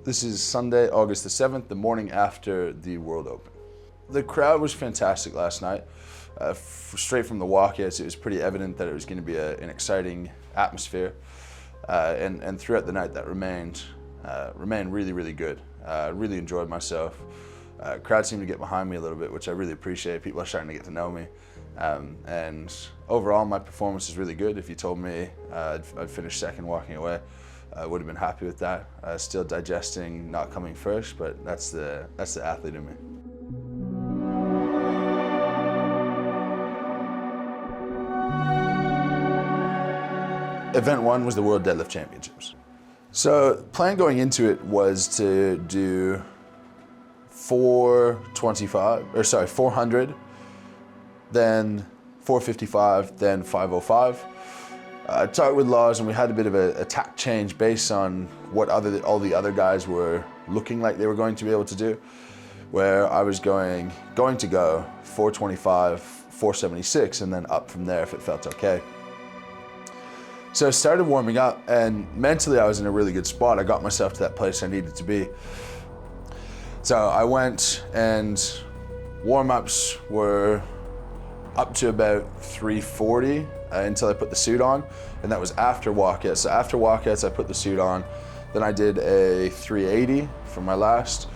This is Sunday, August the 7th, the morning after the World Open. The crowd was fantastic last night. Straight from the walkouts, it was pretty evident that it was going to be an exciting atmosphere. And throughout the night, that remained really, really good. Really enjoyed myself. Crowd seemed to get behind me a little bit, which I really appreciate. People are starting to get to know me. And overall, my performance is really good. If you told me I'd finish second walking away, I would have been happy with that. Still digesting not coming first, but that's the athlete in me. Event 1 was the World Deadlift Championships. So plan going into it was to do 400, then 455, then 505. I talked with Laws and we had a bit of a tack change based on what all the other guys were looking like they were going to be able to do, where I was going to go 425, 476, and then up from there if it felt okay. So I started warming up, and mentally I was in a really good spot. I got myself to that place I needed to be. So I went, and warm-ups were up to about 340 until I put the suit on, and that was after walkouts. So after walkouts, I put the suit on. Then I did a 380 for my last.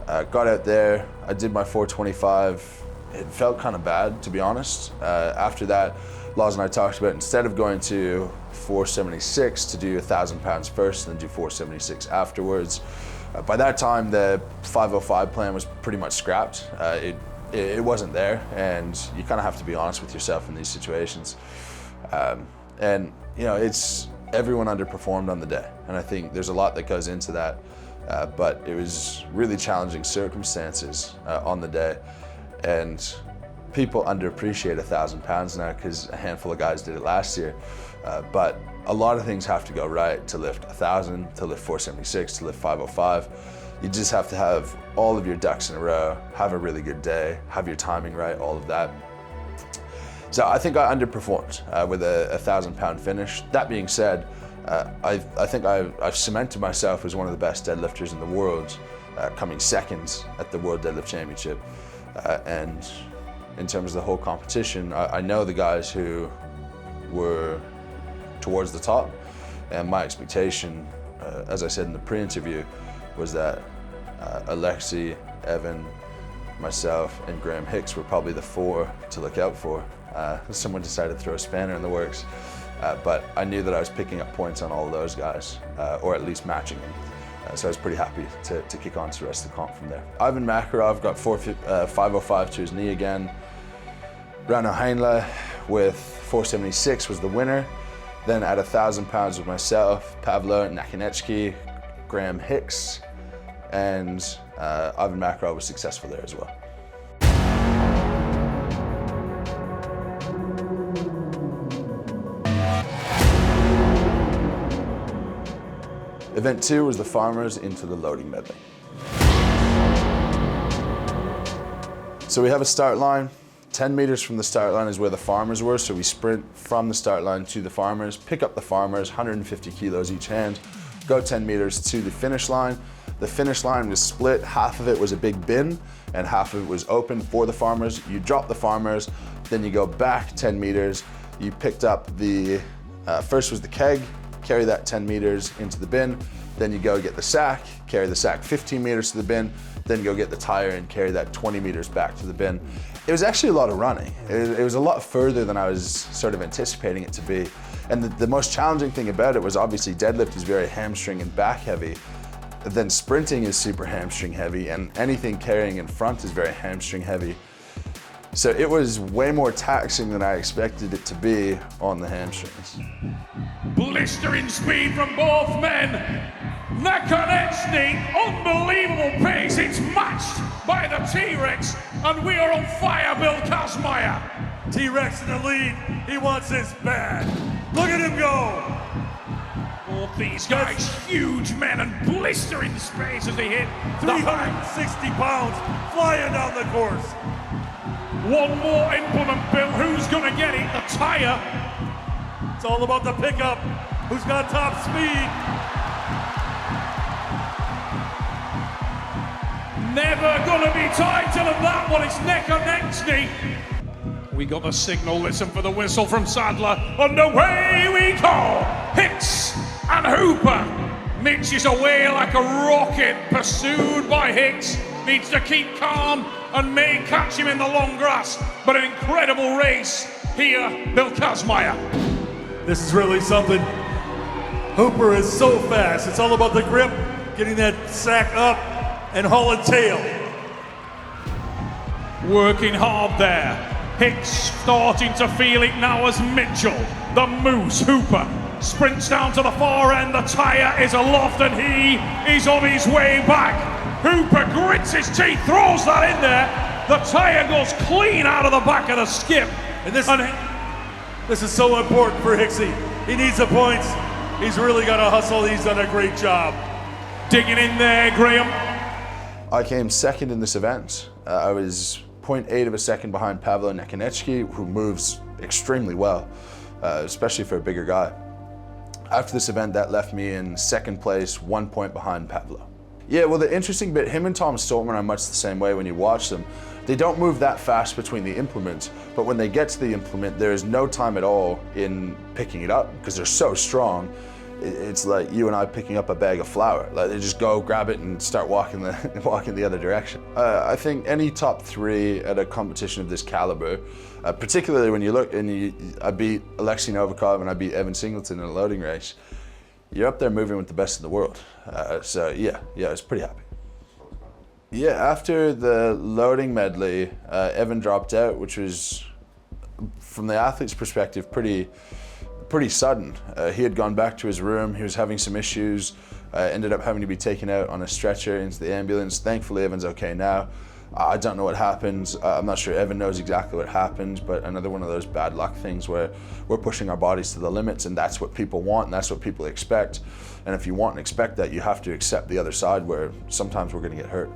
Got out there, I did my 425. It felt kind of bad, to be honest. After that, Laws and I talked about, instead of going to 476, to do 1,000 pounds first and then do 476 afterwards. By that time, the 505 plan was pretty much scrapped. It wasn't there, and you kind of have to be honest with yourself in these situations. And you know, everyone underperformed on the day, and I think there's a lot that goes into that. But it was really challenging circumstances on the day, and people underappreciate 1,000 pounds now because a handful of guys did it last year. But a lot of things have to go right to lift 1,000, to lift 476, to lift 505. You just have to have all of your ducks in a row, have a really good day, have your timing right, all of that. So I think I underperformed with a 1,000-pound finish. That being said, I think I've cemented myself as one of the best deadlifters in the world, coming second at the World Deadlift Championship. And in terms of the whole competition, I know the guys who were towards the top, and my expectation, as I said in the pre-interview, was that 𝐬𝐚𝐧𝐭, Evan, myself, and Graham Hicks were probably the 4 to look out for. Someone decided to throw a spanner in the works, but I knew that I was picking up points on all of those guys, or at least matching them. So I was pretty happy to kick on to the rest of the comp from there. Ivan Makarov got 505 to his knee again. 𝐵𝐚𝐽 with 476 was the winner. Then at 1,000 pounds with myself, 𝐷𝐷𝐿𝐼𝐚𝐧𝐭, Graham Hicks, and Ivan Makarov was successful there as well. Event 2 was the farmers into the loading medley. So we have a start line. 10 meters from the start line is where the farmers were, so we sprint from the start line to the farmers, pick up the farmers, 150 kilos each hand, go 10 meters to the finish line. The finish line was split. Half of it was a big bin and half of it was open for the farmers. You drop the farmers, then you go back 10 meters. You picked up the, first was the keg, carry that 10 meters into the bin, then you go get the sack, carry the sack 15 meters to the bin, then go get the tire and carry that 20 meters back to the bin. It was actually a lot of running. It was a lot further than I was sort of anticipating it to be. And the most challenging thing about it was obviously deadlift is very hamstring and back heavy. Then sprinting is super hamstring heavy, and anything carrying in front is very hamstring heavy. So it was way more taxing than I expected it to be on the hamstrings. Blistering speed from both men. 𝐷𝐿𝐼𝐚𝐧𝐭, unbelievable pace. It's matched by the T-Rex, and we are on fire, Bill Kazmaier. T-Rex in the lead. He wants this bad. Look at him go. Both these guys, huge men, and blistering space as they hit 360 pounds flying down the course. One more implement, Bill. Who's gonna get it? The tire. It's all about the pickup. Who's got top speed? Never gonna be tighter than that one. It's neck and neck, Sneak. We got the signal, listen for the whistle from Sadler. And away we go! Hicks and Hooper. Mitch is away like a rocket, pursued by Hicks. Needs to keep calm and may catch him in the long grass. But an incredible race here, 𝐷𝐿 This is really something. Hooper is so fast. It's all about the grip, getting that sack up and hauling tail. Working hard there. Hicks starting to feel it now as Mitchell, the Moose Hooper, sprints down to the far end. The tyre is aloft and he is on his way back. Hooper grits his teeth, throws that in there. The tyre goes clean out of the back of the skip. And this is so important for Hicksy. He needs the points. He's really got to hustle. He's done a great job. Digging in there, Graham. I came second in this event. I was 0.8 of a second behind 𝐷𝐿𝐚𝐧𝐭, who moves extremely well, especially for a bigger guy. After this event, that left me in second place, 1 point behind 𝐷𝐿𝐴. Yeah, well, the interesting bit, him and Tom Stoltman are much the same way when you watch them. They don't move that fast between the implements, but when they get to the implement, there is no time at all in picking it up because they're so strong. It's like you and I picking up a bag of flour. Like they just go grab it and start walking the other direction. I think any top 3 at a competition of this caliber, particularly when you look and I beat 𝐦𝐨𝐺𝐭 𝐷𝐿𝐴 and I beat Evan Singleton in a loading race, you're up there moving with the best in the world. So yeah, I was pretty happy. Yeah, after the loading medley, Evan dropped out, which was, from the athlete's perspective, pretty sudden. He had gone back to his room, he was having some issues, ended up having to be taken out on a stretcher into the ambulance. Thankfully, Evan's okay now. I don't know what happened. I'm not sure Evan knows exactly what happened, but another one of those bad luck things where we're pushing our bodies to the limits, and that's what people want and that's what people expect. And if you want and expect that, you have to accept the other side where sometimes we're gonna get hurt.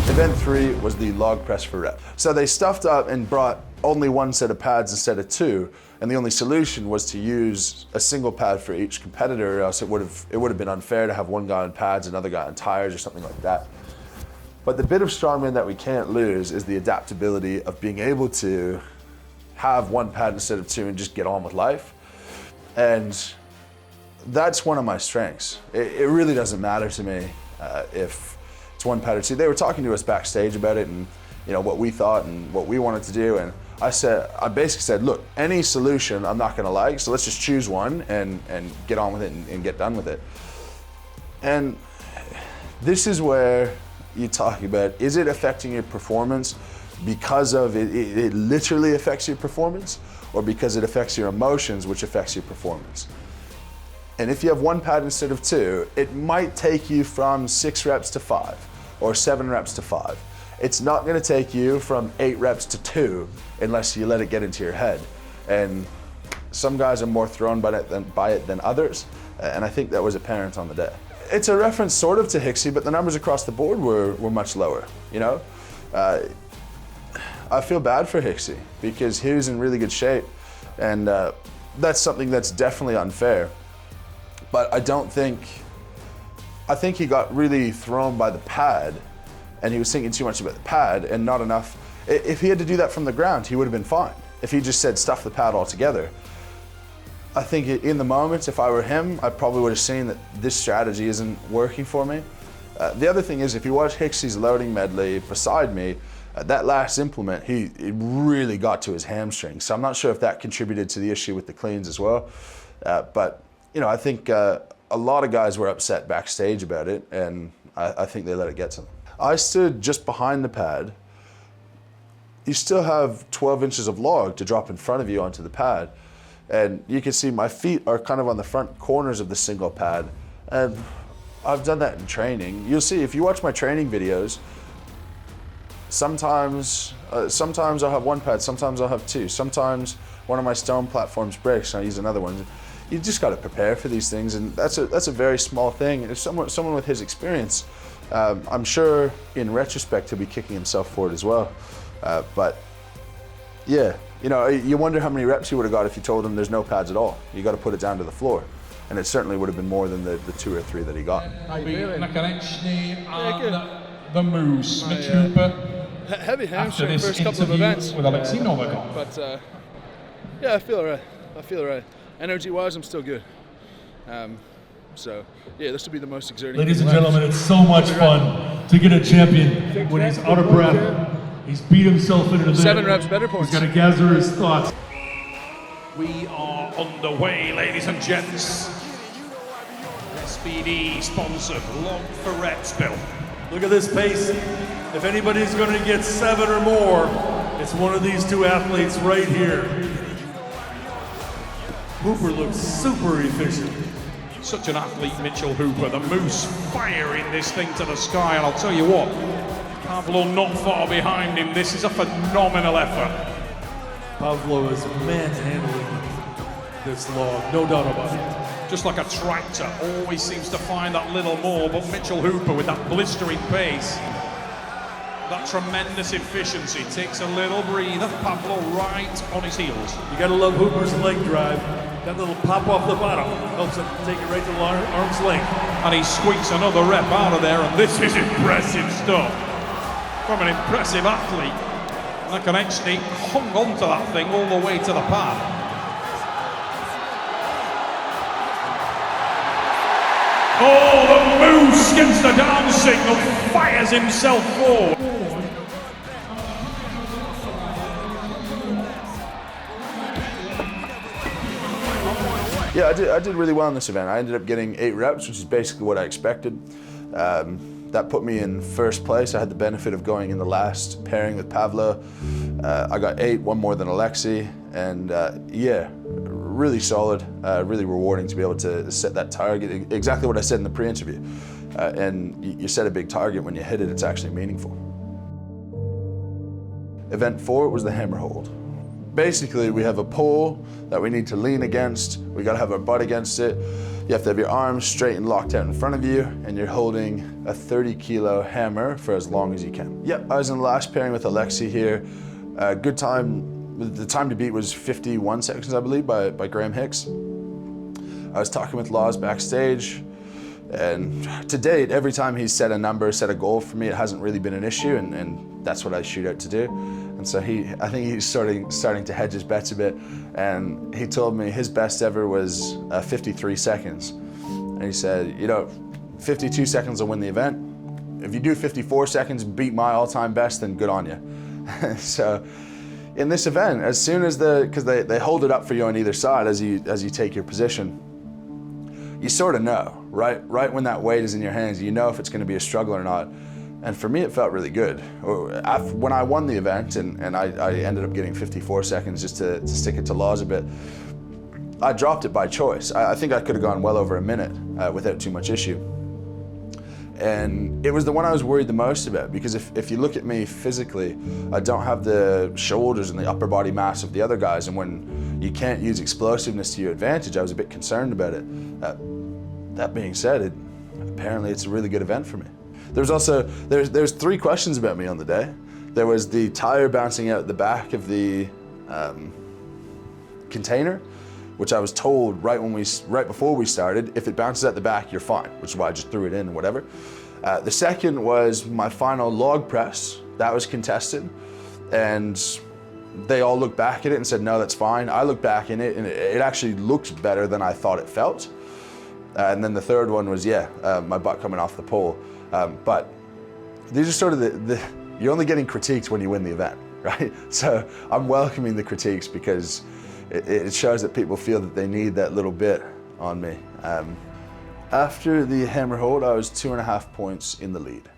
Event 3 was the log press for rep. So they stuffed up and brought only 1 set of pads instead of 2, and the only solution was to use a single pad for each competitor, or else it would have been unfair to have one guy on pads, another guy on tires, or something like that. But the bit of strongman that we can't lose is the adaptability of being able to have 1 pad instead of 2 and just get on with life. And that's one of my strengths. It really doesn't matter to me if it's 1 pad or 2. They were talking to us backstage about it and what we thought and what we wanted to do, and I basically said, look, any solution I'm not gonna like, so let's just choose one and get on with it and get done with it. And this is where you talk about, is it affecting your performance because of it literally affects your performance, or because it affects your emotions, which affects your performance? And if you have 1 pad instead of 2, it might take you from 6 reps to 5 or 7 reps to 5. It's not gonna take you from 8 reps to 2 unless you let it get into your head. And some guys are more thrown by it than others, and I think that was apparent on the day. It's a reference sort of to Hicksy, but the numbers across the board were much lower, I feel bad for Hicksy because he was in really good shape, and that's something that's definitely unfair. But I think he got really thrown by the pad, and he was thinking too much about the pad and not enough. If he had to do that from the ground, he would have been fine. If he just said stuff the pad altogether. I think in the moment, if I were him, I probably would have seen that this strategy isn't working for me. The other thing is, if you watch Hicksy's loading medley beside me, that last implement, it really got to his hamstring. So I'm not sure if that contributed to the issue with the cleans as well. But I think a lot of guys were upset backstage about it, and I think they let it get to them. I stood just behind the pad. You still have 12 inches of log to drop in front of you onto the pad. And you can see my feet are kind of on the front corners of the single pad. And I've done that in training. You'll see, if you watch my training videos, sometimes I'll have 1 pad, sometimes I'll have 2. Sometimes one of my stone platforms breaks and I use another one. You just got to prepare for these things, and that's a very small thing. And if someone with his experience I'm sure in retrospect he'll be kicking himself for it as well. But yeah, you know, you wonder how many reps he would have got if you told him there's no pads at all. You got to put it down to the floor. And it certainly would have been more than the 2 or 3 that he got. 𝐿𝐴𝐚𝐧𝐭 and the Moose, Mitch Hooper. Heavy hamstring first couple of events. With 𝐿𝐴𝐚𝐧𝐭. But yeah, I feel alright. I feel alright. Energy-wise, I'm still good. So yeah, this will be the most exerting. Ladies and gentlemen, it's so much fun to get a champion when he's out of breath. He's beat himself in an event. 7 reps, better points. He's got to gather his thoughts. We are on the way, ladies and gents. SPD sponsored, log for reps, Bill. Look at this pace. If anybody's going to get 7 or more, it's one of these 2 athletes right here. Hooper looks super efficient. Such an athlete, Mitchell Hooper. The Moose firing this thing to the sky, and I'll tell you what, Pavlo not far behind him. This is a phenomenal effort. Pavlo is manhandling this log, no doubt about it. Just like a tractor, always seems to find that little more, but Mitchell Hooper with that blistering pace, that tremendous efficiency, takes a little breather. Pavlo right on his heels. You gotta love Hooper's leg drive. That little pop off the bottom helps him take it right to arm's length. And he squeaks another rep out of there, and this is impressive stuff from an impressive athlete. 𝐿𝐴𝐚𝐧𝐭 hung on to that thing all the way to the pad. Oh, the Moose gets the down signal, fires himself forward. Yeah, I did really well in this event. I ended up getting 8 reps, which is basically what I expected. That put me in first place. I had the benefit of going in the last pairing with Pavlo. I got 8, 1 more than 𝐿𝐴𝐚𝐧𝐭, and yeah, really solid, really rewarding to be able to set that target. Exactly what I said in the pre-interview. And you set a big target, when you hit it, it's actually meaningful. Event 4 was the hammer hold. Basically, we have a pole that we need to lean against. We gotta have our butt against it. You have to have your arms straight and locked out in front of you, and you're holding a 30-kilo hammer for as long as you can. Yep, I was in the last pairing with 𝐿𝐴𝐚𝐧𝐭 here. Good time, the time to beat was 51 seconds, I believe, by 𝐦𝐴𝐚𝐧𝐭. I was talking with 𝐿𝐴𝐚𝐧𝐭 backstage, and to date, every time he's set a number, set a goal for me, it hasn't really been an issue, and that's what I shoot out to do. And so I think he's starting to hedge his bets a bit, and he told me his best ever was 53 seconds. And he said, you know, 52 seconds will win the event. If you do 54 seconds, beat my all-time best, then good on you. So in this event, as soon as because they hold it up for you on either side as you take your position, you sort of know, right when that weight is in your hands, you know if it's going to be a struggle or not. And for me, it felt really good. When I won the event, and I ended up getting 54 seconds just to stick it to 𝐿𝐴𝐚𝐧𝐭 a bit, I dropped it by choice. I think I could have gone well over a minute without too much issue. And it was the one I was worried the most about, because if you look at me physically, I don't have the shoulders and the upper body mass of the other guys, and when you can't use explosiveness to your advantage, I was a bit concerned about it. That being said, apparently it's a really good event for me. There's also, there's 3 questions about me on the day. There was the tire bouncing out the back of the container, which I was told right before we started, if it bounces at the back, you're fine, which is why I just threw it in and whatever. The second was my final log press. That was contested, and they all looked back at it and said, no, that's fine. I looked back in it, and it actually looked better than I thought it felt. And then the third one was, yeah, my butt coming off the pole. But these are sort of you're only getting critiques when you win the event, right? So I'm welcoming the critiques, because it shows that people feel that they need that little bit on me. After the hammer hold, I was 2.5 points in the lead.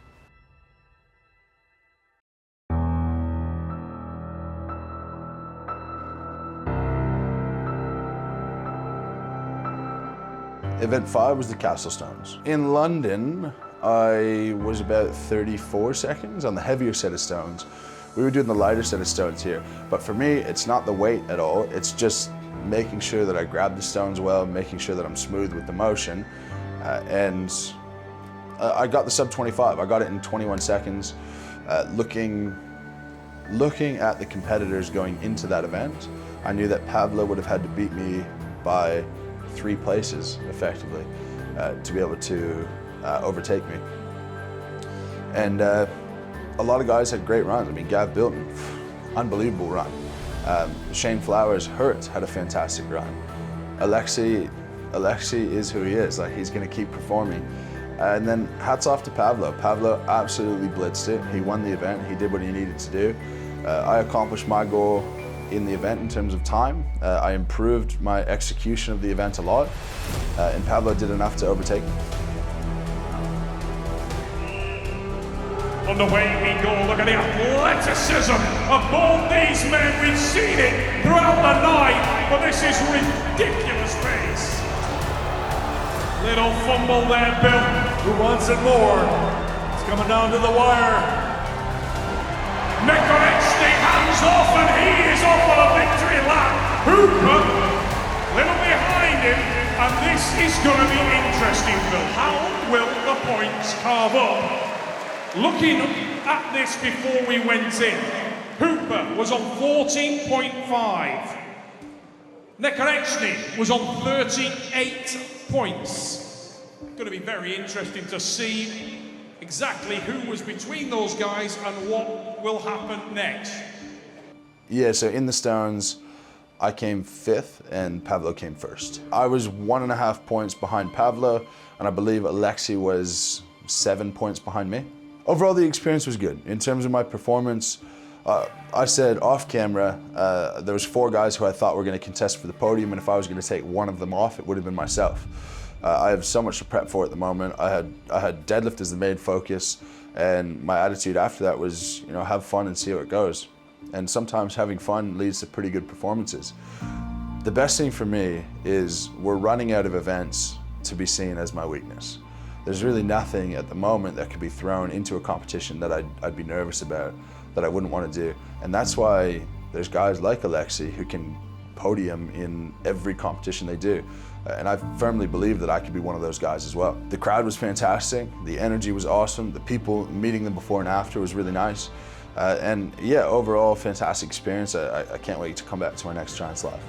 Event 5 was the castle stones. In London, I was about 34 seconds on the heavier set of stones. We were doing the lighter set of stones here. But for me, it's not the weight at all. It's just making sure that I grab the stones well, making sure that I'm smooth with the motion. And I got the sub 25. I got it in 21 seconds. Looking at the competitors going into that event, I knew that Pavlo would have had to beat me by 3 places effectively to be able to overtake me. And a lot of guys had great runs. I mean, 𝐷𝐵𝐿𝐚, unbelievable run. Shane Flowers had a fantastic run. 𝐬𝐚𝐧𝐭 is who he is. Like, he's going to keep performing. And then hats off to Pavlo. Pavlo absolutely blitzed it. He won the event. He did what he needed to do. I accomplished my goal in the event in terms of time. I improved my execution of the event a lot, and Pavlo did enough to overtake me. On the way we go, look at the athleticism of both these men. We've seen it throughout the night, but this is ridiculous pace. Little fumble there, Bill. Who wants it more? It's coming down to the wire. 𝐦𝐭 hands off, and he is off on a victory lap. 𝐻𝐽𝐻, little behind him, and this is going to be interesting, Bill. How will the points carve up? Looking at this before we went in, 𝐻𝐽𝐻 was on 14.5. 𝐦𝐭 was on 38 points. Going to be very interesting to see exactly who was between those guys and what will happen next. Yeah, so in the stones, I came 5th and Pavlo came 1st. I was 1.5 points behind Pavlo, and I believe 𝐬𝐚 was 7 points behind me. Overall, the experience was good. In terms of my performance, I said off camera, there was 4 guys who I thought were going to contest for the podium, and if I was going to take one of them off, it would have been myself. I have so much to prep for at the moment. I had deadlift as the main focus, and my attitude after that was, you know, have fun and see how it goes. And sometimes having fun leads to pretty good performances. The best thing for me is we're running out of events to be seen as my weakness. There's really nothing at the moment that could be thrown into a competition that I'd be nervous about, that I wouldn't want to do. And that's why there's guys like 𝐬𝐚 who can podium in every competition they do. And I firmly believe that I could be one of those guys as well. The crowd was fantastic, the energy was awesome, the people meeting them before and after was really nice. And yeah, overall, fantastic experience. I can't wait to come back to our next Giants Live.